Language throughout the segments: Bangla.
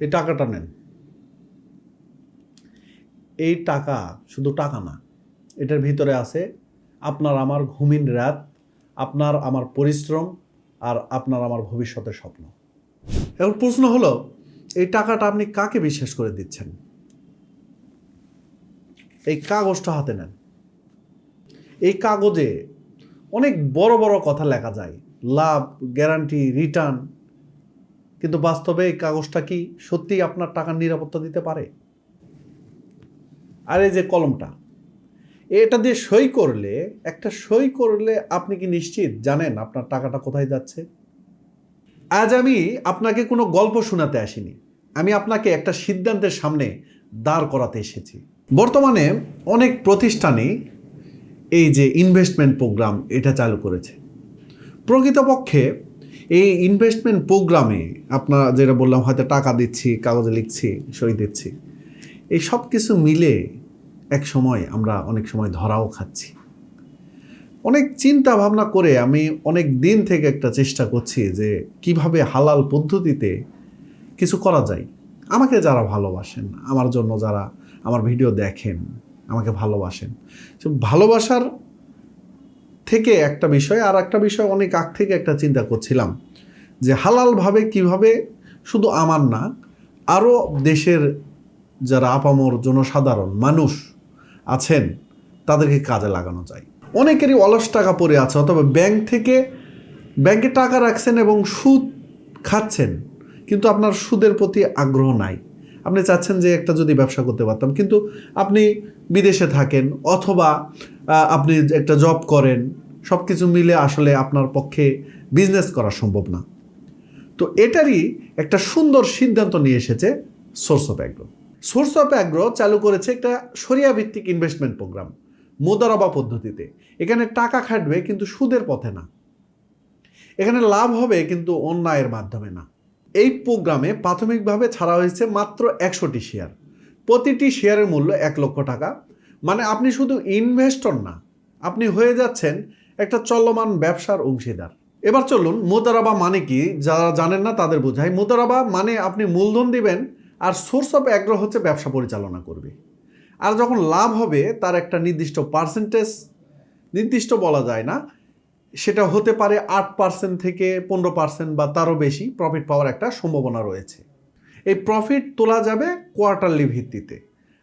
এই টাকাটা নেন। এই টাকা শুধু টাকা না, এটার ভিতরে আছে আপনার আমার ঘুমিন রাত, আপনার আমার পরিশ্রম, আর আপনার আমার ভবিষ্যতের স্বপ্ন। এখন প্রশ্ন হলো, এই টাকাটা আপনি কাকে বিশ্বাস করে দিচ্ছেন? এই কাগজটা হাতে নেন। এই কাগজে অনেক বড় বড় কথা লেখা যায়, লাভ, গ্যারান্টি, রিটার্ন, কিন্তু বাস্তবে এই কাগজটা কি সত্যিই আপনার টাকার নিরাপত্তা দিতে পারে? আর এই যে কলমটা, এটা দিয়ে একটা সই করলে আপনি কি নিশ্চিত জানেন আপনার টাকাটা কোথায় যাচ্ছে? আজ আমি আপনাকে কোনো গল্প শোনাতে আসিনি, আমি আপনাকে একটা সিদ্ধান্তের সামনে দাঁড় করাতে এসেছি। বর্তমানে অনেক প্রতিষ্ঠানই এই যে ইনভেস্টমেন্ট প্রোগ্রাম এটা চালু করেছে। প্রকৃতপক্ষে এই ইনভেস্টমেন্ট প্রোগ্রামে আপনারা যেটা বললাম, হয়তো টাকা দিচ্ছি, কাগজে লিখছি, সই দিচ্ছি, এই সব কিছু মিলে আমরা অনেক সময় ধরাও খাচ্ছি। অনেক চিন্তা ভাবনা করে আমি অনেক দিন থেকে একটা চেষ্টা করছি যে কিভাবে হালাল পদ্ধতিতে কিছু করা যায়। আমাকে যারা ভালোবাসেন, আমার জন্য যারা আমার ভিডিও দেখেন, আমাকে ভালোবাসেন, ভালোবাসার থেকে একটা বিষয়, আর একটা বিষয় অনেক আগ থেকে একটা চিন্তা করছিলাম যে হালালভাবে কিভাবে শুধু আমার না, আরও দেশের যারা আপামর জনসাধারণ মানুষ আছেন তাদেরকে কাজে লাগানো যায়। অনেকেরই অলস টাকা পড়ে আছে, অথবা ব্যাংকে টাকা রাখছেন এবং সুদ খাচ্ছেন, কিন্তু আপনার সুদের প্রতি আগ্রহ নাই। আপনি চাচ্ছেন যে একটা যদি ব্যবসা করতে পারতাম, কিন্তু আপনি বিদেশে থাকেন অথবা আপনি একটা জব করেন, সব কিছু মিলে আসলে আপনার পক্ষে বিজনেস করা সম্ভব না। তো এটারই একটা সুন্দর সিদ্ধান্ত নিয়ে এসেছে source of agro. Source of agro চালু করেছে একটা শরিয়া ভিত্তিক ইনভেস্টমেন্ট প্রোগ্রাম, মোদারাবা পদ্ধতিতে। এখানে টাকা খাটবে কিন্তু সুদের পথে না, এখানে লাভ হবে কিন্তু অন্যায়ের মাধ্যমে না। এই প্রোগ্রামে প্রাথমিকভাবে ছাড়া হয়েছে মাত্র 100টি শেয়ার। প্রতিটি শেয়ারের মূল্য 1 লক্ষ টাকা। মানে আপনি শুধু ইনভেস্টর না, আপনি হয়ে যাচ্ছেন একটা চলমান ব্যবসার অংশীদার। এবার চলুন, মোদারাবা মানে কি যারা জানেন না তাদের বোঝাই। মোদারাবা মানে আপনি মূলধন দিবেন আর সোর্স অফ অ্যাগ্রো হচ্ছে ব্যবসা পরিচালনা করবে। আর যখন লাভ হবে তার একটা নির্দিষ্ট পার্সেন্টেজ, নির্দিষ্ট বলা যায় না, সেটা হতে পারে 8% থেকে 15% বা তারও বেশি প্রফিট পাওয়ার একটা সম্ভাবনা রয়েছে। এই প্রফিট তোলা যাবে কোয়ার্টারলি ভিত্তিতে,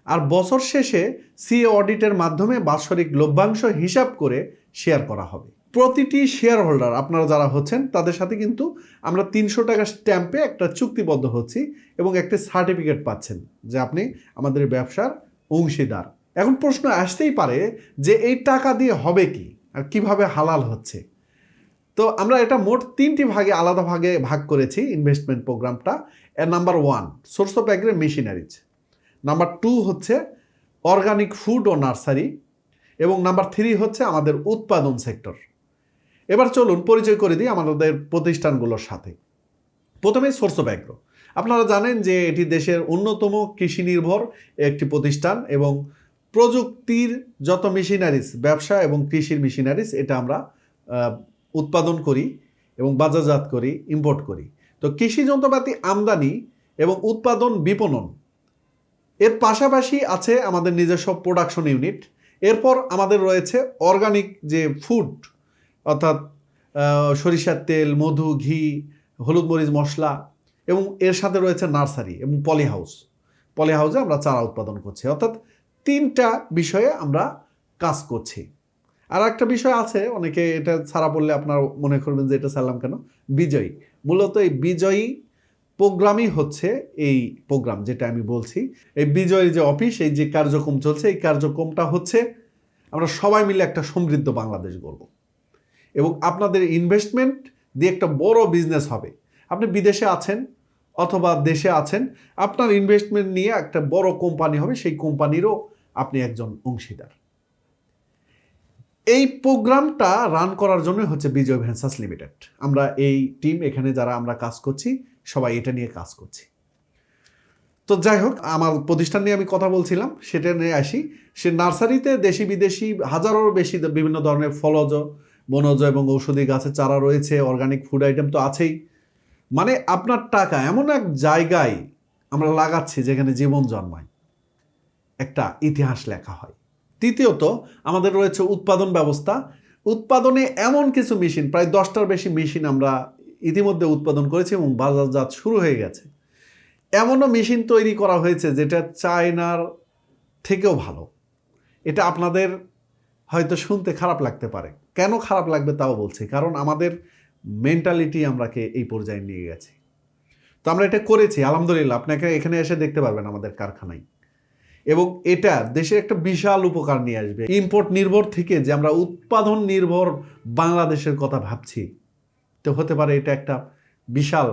আর বছর শেষে সিএ অডিটের মাধ্যমে বাৎসরিক লভ্যাংশ হিসাব করে শেয়ার করা হবে। প্রতিটি শেয়ার হোল্ডার আপনারা যারা হচ্ছেন তাদের সাথে কিন্তু আমরা 300 টাকা স্ট্যাম্পে একটা চুক্তিবদ্ধ হচ্ছি এবং একটি সার্টিফিকেট পাচ্ছেন যে আপনি আমাদের ব্যবসার অংশীদার। এখন প্রশ্ন আসতেই পারে যে এই টাকা দিয়ে হবে কি আর কিভাবে হালাল হচ্ছে। তো আমরা এটা মোট 3টি ভাগে আলাদা ভাগে ভাগ করেছি ইনভেস্টমেন্ট প্রোগ্রামটা। Number 1 source of agro machineries, number 2 হচ্ছে অর্গানিক ফুড ও নার্সারি, এবং নাম্বার 3 হচ্ছে আমাদের উৎপাদন সেক্টর। এবার চলুন পরিচয় করে দিই আমাদের প্রতিষ্ঠানগুলোর সাথে। প্রথমে সোর্স অফ অ্যাগ্রো, আপনারা জানেন যে এটি দেশের অন্যতম কৃষি নির্ভর একটি প্রতিষ্ঠান, এবং প্রযুক্তির যত মেশিনারিজ, ব্যবসা এবং কৃষির মেশিনারিজ, এটা আমরা উৎপাদন করি এবং বাজারজাত করি, ইম্পোর্ট করি। তো কৃষি যন্ত্রপাতি আমদানি এবং উৎপাদন, বিপণন, এর পাশাপাশি আছে আমাদের নিজস্ব প্রোডাকশন ইউনিট। এরপর আমাদের রয়েছে অর্গানিক যে ফুড, অর্থাৎ সরিষার তেল, মধু, ঘি, হলুদ, মরিচ, মশলা, এবং এর সাথে রয়েছে নার্সারি এবং পলিহাউসে আমরা চারা উৎপাদন করছি। অর্থাৎ 3টা বিষয়ে আমরা কাজ করছি। আর একটা বিষয় আছে, অনেকে এটা ছাড়া পড়লে আপনারা মনে করবেন যে এটা ছাড়লাম কেন, বিজয়ী। মূলত এই বিজয়ী প্রোগ্রামই হচ্ছে এই প্রোগ্রাম যেটা আমি বলছি। এই বিজয়ী যে অফিস, এই যে কার্যক্রম চলছে, এই কার্যক্রমটা হচ্ছে আমরা সবাই মিলে একটা সমৃদ্ধ বাংলাদেশ গড়ব, এবং আপনাদের ইনভেস্টমেন্ট দিয়ে একটা বড় বিজনেস হবে। আপনি বিদেশে আছেন অথবা দেশে আছেন, আপনার ইনভেস্টমেন্ট নিয়ে একটা বড় কোম্পানি হবে, সেই কোম্পানিরও আপনি একজন অংশীদার। এই প্রোগ্রামটা রান করার জন্য হচ্ছে বিজয় ভেঞ্চার্স লিমিটেড। আমরা এই টিম এখানে যারা আমরা কাজ করছি সবাই এটা নিয়ে কাজ করছি। তো যাই হোক, আমার প্রতিষ্ঠান নিয়ে আমি কথা বলছিলাম, সেটা নিয়ে আসি। সে নার্সারিতে দেশি বিদেশি হাজারেরও বেশি বিভিন্ন ধরনের ফলজ, বনজ এবং ঔষধি গাছের চারা রয়েছে, অর্গানিক ফুড আইটেম তো আছেই। মানে আপনার টাকা এমন এক জায়গায় আমরা লাগাচ্ছি যেখানে জীবন জন্মায়, একটা ইতিহাস লেখা হয়। তৃতীয়ত, আমাদের রয়েছে উৎপাদন ব্যবস্থা। উৎপাদনে এমন কিছু মেশিন, প্রায় 10টার বেশি মেশিন আমরা ইতিমধ্যে উৎপাদন করেছি এবং বাজারজাত শুরু হয়ে গেছে। এমনও মেশিন তৈরি করা হয়েছে যেটা চায়নার থেকেও ভালো। এটা আপনাদের হয়তো শুনতে খারাপ লাগতে পারে। কেন খারাপ লাগবে তাও বলছি, কারণ আমাদের মেন্টালিটি আমরাকে এই পর্যায়ে নিয়ে গেছি। তো আমরা এটা করেছি আলহামদুলিল্লাহ, আপনাকে এখানে এসে দেখতে পারবেন আমাদের কারখানায়। এবং এটা দেশের একটা বিশাল উপকার নিয়ে আসবে। ইম্পোর্ট নির্ভর থেকে যে আমরা উৎপাদন নির্ভর বাংলাদেশের কথা ভাবছি, তো হতে পারে এটা একটা বিশাল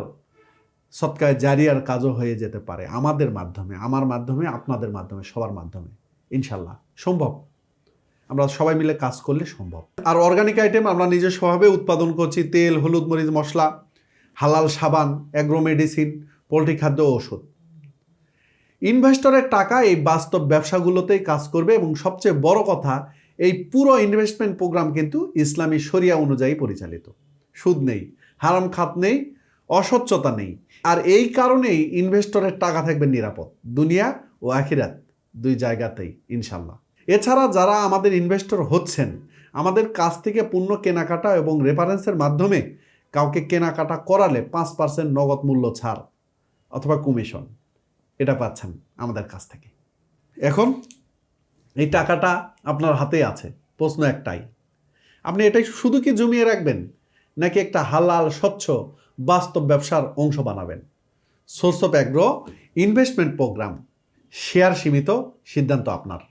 সৎকায় জারিয়ার কাজও হয়ে যেতে পারে আমাদের মাধ্যমে, আমার মাধ্যমে, আপনাদের মাধ্যমে, সবার মাধ্যমে। ইনশাল্লাহ সম্ভব, আমরা সবাই মিলে কাজ করলে সম্ভব। আর অর্গানিক আইটেম আমরা নিজস্বভাবে উৎপাদন করছি। তেল, হলুদ, মরিচ, মশলা, হালাল সাবান, অ্যাগ্রো মেডিসিন, পোলট্রি খাদ্য, ঔষধ। ইনভেস্টরের টাকা এই বাস্তব ব্যবসাগুলোতেই কাজ করবে এবং সবচেয়ে বড় কথা, এই পুরো ইনভেস্টমেন্ট প্রোগ্রাম কিন্তু ইসলামী শরিয়া অনুযায়ী পরিচালিত। সুদ নেই, হারাম খাত নেই, অস্বচ্ছতা নেই। আর এই কারণেই ইনভেস্টরের টাকা থাকবে নিরাপদ, দুনিয়া ও আখিরাত দুই জায়গাতেই ইনশাল্লাহ। এছাড়া যারা আমাদের ইনভেস্টর হচ্ছেন, আমাদের কাছ থেকে পণ্য কেনাকাটা এবং রেফারেন্সের মাধ্যমে কাউকে কেনাকাটা করালে 5% নগদ মূল্য ছাড় অথবা কমিশন এটা পাচ্ছেন আমাদের কাছ থেকে। এখন এই টাকাটা আপনার হাতেই আছে, প্রশ্ন একটাই, আপনি এটাই শুধু কি জমিয়ে রাখবেন নাকি একটা হালাল স্বচ্ছ বাস্তব ব্যবসার অংশ বানাবেন? Source of agro investment program, share সীমিত, সিদ্ধান্ত আপনার।